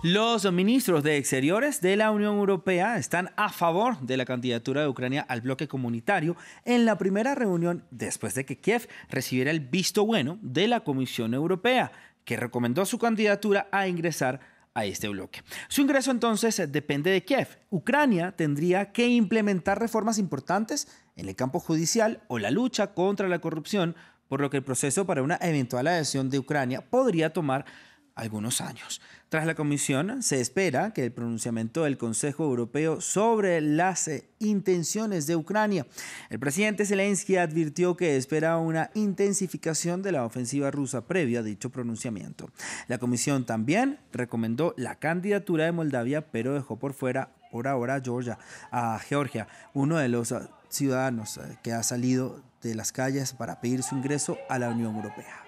Los ministros de Exteriores de la Unión Europea están a favor de la candidatura de Ucrania al bloque comunitario en la primera reunión después de que Kiev recibiera el visto bueno de la Comisión Europea, que recomendó su candidatura a ingresar a este bloque. Su ingreso entonces depende de Kiev. Ucrania tendría que implementar reformas importantes en el campo judicial o la lucha contra la corrupción, por lo que el proceso para una eventual adhesión de Ucrania podría tomar algunos años. Tras la comisión, se espera que el pronunciamiento del Consejo Europeo sobre las intenciones de Ucrania. El presidente Zelensky advirtió que espera una intensificación de la ofensiva rusa previa a dicho pronunciamiento. La comisión también recomendó la candidatura de Moldavia, pero dejó por fuera, por ahora, a Georgia, uno de los ciudadanos que ha salido de las calles para pedir su ingreso a la Unión Europea.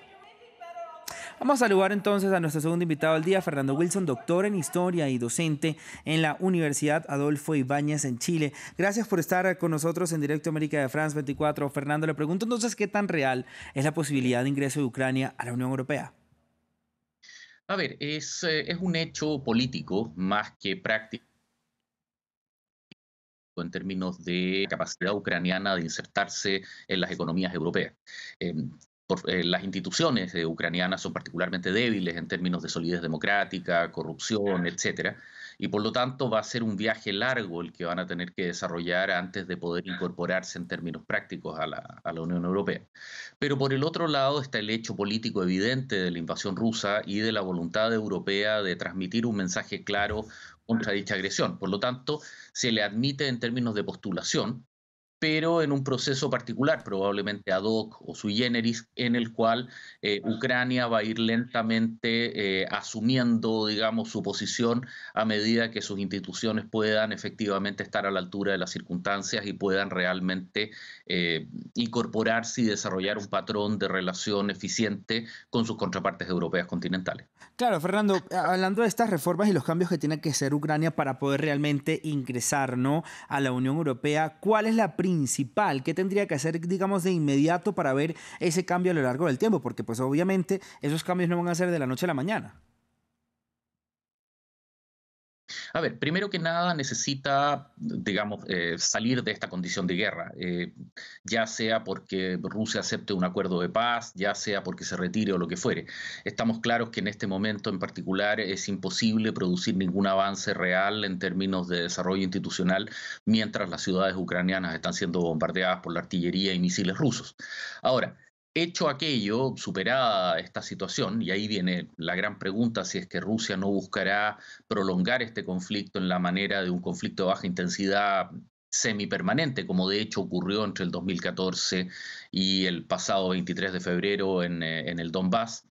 Vamos a saludar entonces a nuestro segundo invitado del día, Fernando Wilson, doctor en Historia y docente en la Universidad Adolfo Ibáñez en Chile. Gracias por estar con nosotros en Directo América de France 24. Fernando, le pregunto entonces qué tan real es la posibilidad de ingreso de Ucrania a la Unión Europea. A ver, es un hecho político más que práctico en términos de capacidad ucraniana de insertarse en las economías europeas. Eh, las instituciones ucranianas son particularmente débiles en términos de solidez democrática, corrupción, etcétera, y por lo tanto va a ser un viaje largo el que van a tener que desarrollar antes de poder incorporarse en términos prácticos a la Unión Europea. Pero por el otro lado está el hecho político evidente de la invasión rusa y de la voluntad europea de transmitir un mensaje claro contra dicha agresión. Por lo tanto, se le admite en términos de postulación, pero en un proceso particular, probablemente ad hoc o sui generis, en el cual Ucrania va a ir lentamente asumiendo, digamos, su posición a medida que sus instituciones puedan efectivamente estar a la altura de las circunstancias y puedan realmente incorporarse y desarrollar un patrón de relación eficiente con sus contrapartes europeas continentales. Claro, Fernando, hablando de estas reformas y los cambios que tiene que hacer Ucrania para poder realmente ingresar, ¿no?, a la Unión Europea, ¿cuál es la principal? ¿Qué tendría que hacer, digamos, de inmediato para ver ese cambio a lo largo del tiempo? Porque pues obviamente esos cambios no van a ser de la noche a la mañana. A ver, primero que nada necesita, digamos, salir de esta condición de guerra, ya sea porque Rusia acepte un acuerdo de paz, ya sea porque se retire o lo que fuere. Estamos claros que en este momento en particular es imposible producir ningún avance real en términos de desarrollo institucional mientras las ciudades ucranianas están siendo bombardeadas por la artillería y misiles rusos. Ahora, hecho aquello, superada esta situación, y ahí viene la gran pregunta si es que Rusia no buscará prolongar este conflicto en la manera de un conflicto de baja intensidad semipermanente, como de hecho ocurrió entre el 2014 y el pasado 23 de febrero en el Donbass.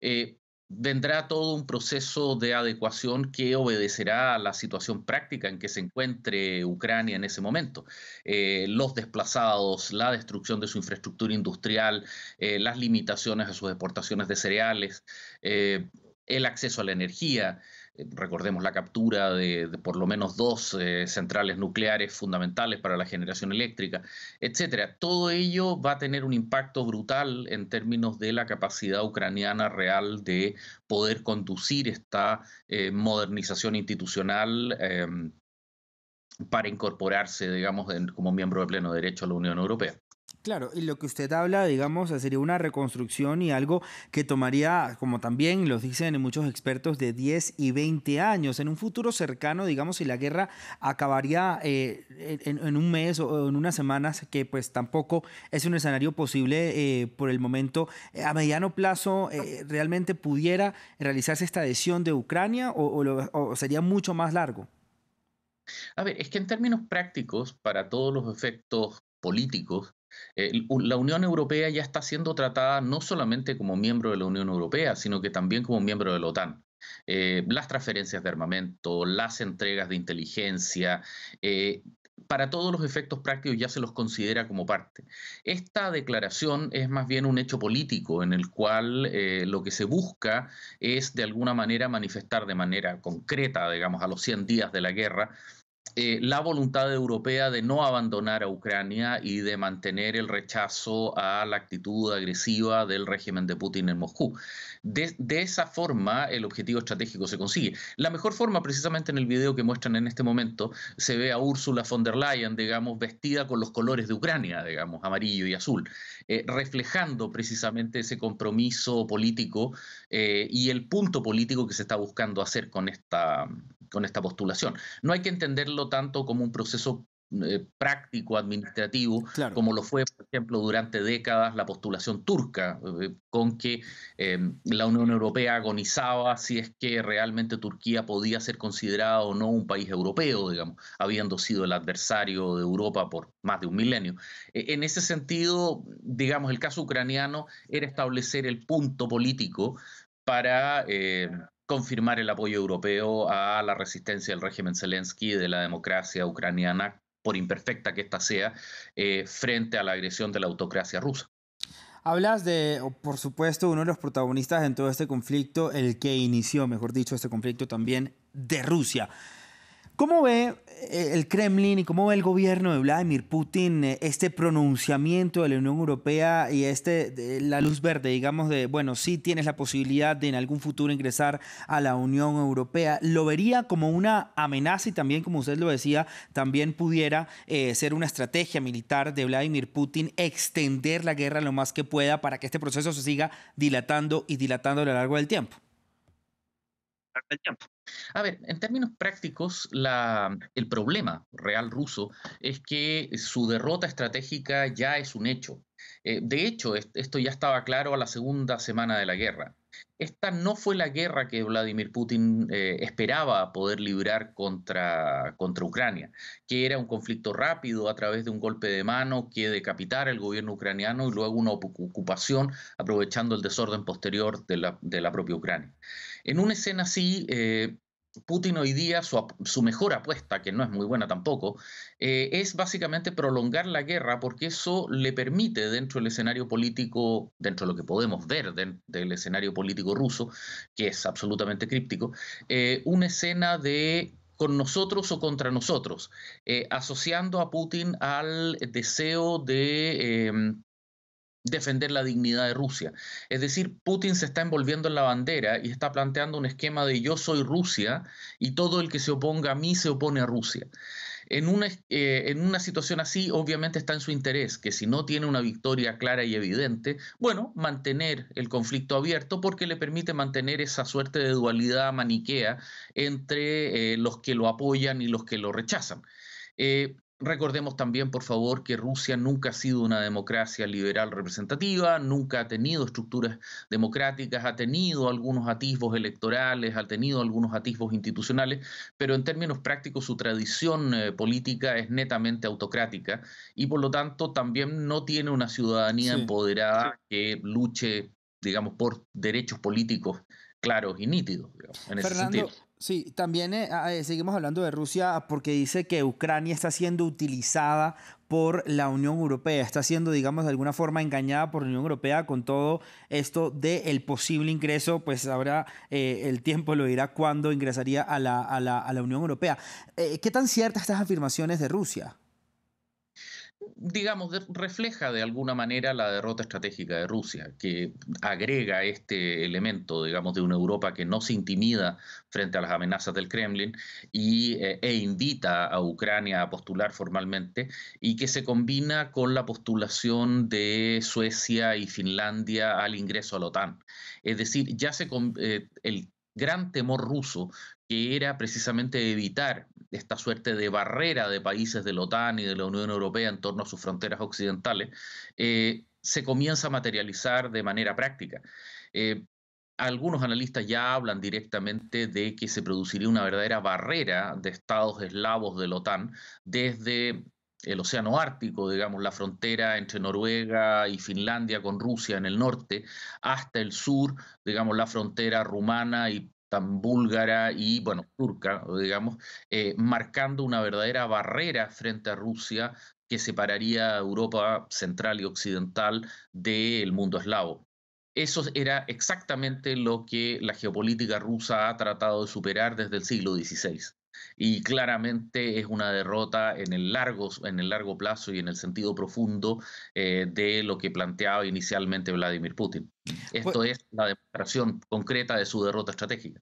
eh, Vendrá todo un proceso de adecuación que obedecerá a la situación práctica en que se encuentre Ucrania en ese momento. Los desplazados, la destrucción de su infraestructura industrial, las limitaciones a sus exportaciones de cereales, el acceso a la energía. Recordemos la captura de por lo menos dos centrales nucleares fundamentales para la generación eléctrica, etcétera. Todo ello va a tener un impacto brutal en términos de la capacidad ucraniana real de poder conducir esta modernización institucional para incorporarse, digamos, como miembro de pleno derecho a la Unión Europea. Claro, y lo que usted habla, digamos, sería una reconstrucción y algo que tomaría, como también lo dicen muchos expertos, de 10 y 20 años. En un futuro cercano, digamos, si la guerra acabaría en un mes o en unas semanas, que pues tampoco es un escenario posible por el momento, a mediano plazo, ¿realmente pudiera realizarse esta adhesión de Ucrania o sería mucho más largo? A ver, es que en términos prácticos, para todos los efectos políticos, la Unión Europea ya está siendo tratada no solamente como miembro de la Unión Europea, sino que también como miembro de la OTAN. Las transferencias de armamento, las entregas de inteligencia, eh, para todos los efectos prácticos ya se los considera como parte. Esta declaración es más bien un hecho político en el cual lo que se busca es de alguna manera manifestar de manera concreta, digamos, a los 100 días de la guerra, la voluntad europea de no abandonar a Ucrania y de mantener el rechazo a la actitud agresiva del régimen de Putin en Moscú. De esa forma, el objetivo estratégico se consigue. La mejor forma, precisamente en el video que muestran en este momento, se ve a Ursula von der Leyen, digamos, vestida con los colores de Ucrania, digamos, amarillo y azul, reflejando precisamente ese compromiso político y el punto político que se está buscando hacer con esta postulación. No hay que entenderlo tanto como un proceso práctico, administrativo, Claro. como lo fue, por ejemplo, durante décadas la postulación turca, con que la Unión Europea agonizaba si es que realmente Turquía podía ser considerada o no un país europeo, digamos, habiendo sido el adversario de Europa por más de un milenio. En ese sentido, digamos, el caso ucraniano era establecer el punto político para confirmar el apoyo europeo a la resistencia del régimen Zelensky y de la democracia ucraniana, por imperfecta que ésta sea, frente a la agresión de la autocracia rusa. Hablas de, por supuesto, uno de los protagonistas en todo este conflicto, el que inició, mejor dicho, este conflicto también, de Rusia. ¿Cómo ve el Kremlin y cómo ve el gobierno de Vladimir Putin este pronunciamiento de la Unión Europea y la luz verde, digamos, de, bueno, sí tienes la posibilidad de en algún futuro ingresar a la Unión Europea? ¿Lo vería como una amenaza y también, como usted lo decía, también pudiera ser una estrategia militar de Vladimir Putin extender la guerra lo más que pueda para que este proceso se siga dilatando y dilatando a lo largo del tiempo? A ver, en términos prácticos, el problema real ruso es que su derrota estratégica ya es un hecho. De hecho, esto ya estaba claro a la segunda semana de la guerra. Esta no fue la guerra que Vladimir Putin esperaba poder librar contra Ucrania, que era un conflicto rápido a través de un golpe de mano que decapitara el gobierno ucraniano y luego una ocupación aprovechando el desorden posterior de la propia Ucrania. En una escena así, Putin hoy día, su mejor apuesta, que no es muy buena tampoco, es básicamente prolongar la guerra porque eso le permite dentro del escenario político, dentro de lo que podemos ver del escenario político ruso, que es absolutamente críptico, una escena de con nosotros o contra nosotros, asociando a Putin al deseo de defender la dignidad de Rusia. Es decir, Putin se está envolviendo en la bandera y está planteando un esquema de yo soy Rusia y todo el que se oponga a mí se opone a Rusia. En una situación así, obviamente está en su interés que si no tiene una victoria clara y evidente, bueno, mantener el conflicto abierto porque le permite mantener esa suerte de dualidad maniquea entre los que lo apoyan y los que lo rechazan. Recordemos también, por favor, que Rusia nunca ha sido una democracia liberal representativa, nunca ha tenido estructuras democráticas, ha tenido algunos atisbos electorales, ha tenido algunos atisbos institucionales, pero en términos prácticos su tradición política es netamente autocrática y por lo tanto también no tiene una ciudadanía Sí. empoderada que luche, digamos, por derechos políticos claros y nítidos, digamos, en ese sentido. Fernando, sí, también seguimos hablando de Rusia porque dice que Ucrania está siendo utilizada por la Unión Europea, está siendo, digamos, de alguna forma engañada por la Unión Europea con todo esto del posible ingreso, pues ahora el tiempo lo dirá cuándo ingresaría a la Unión Europea. ¿Qué tan ciertas estas afirmaciones de Rusia? Digamos, refleja de alguna manera la derrota estratégica de Rusia, que agrega este elemento, digamos, de una Europa que no se intimida frente a las amenazas del Kremlin e invita a Ucrania a postular formalmente y que se combina con la postulación de Suecia y Finlandia al ingreso a la OTAN. Es decir, el gran temor ruso, que era precisamente evitar esta suerte de barrera de países de la OTAN y de la Unión Europea en torno a sus fronteras occidentales, se comienza a materializar de manera práctica. Eh, Algunos analistas ya hablan directamente de que se produciría una verdadera barrera de estados eslavos de la OTAN desde el Océano Ártico, digamos, la frontera entre Noruega y Finlandia con Rusia en el norte, hasta el sur, digamos, la frontera rumana y tan búlgara y, bueno, turca, digamos, marcando una verdadera barrera frente a Rusia que separaría a Europa central y occidental del mundo eslavo. Eso era exactamente lo que la geopolítica rusa ha tratado de superar desde el siglo XVI. Y claramente es una derrota en el largo plazo y en el sentido profundo de lo que planteaba inicialmente Vladimir Putin. Pues, Esto es la demostración concreta de su derrota estratégica.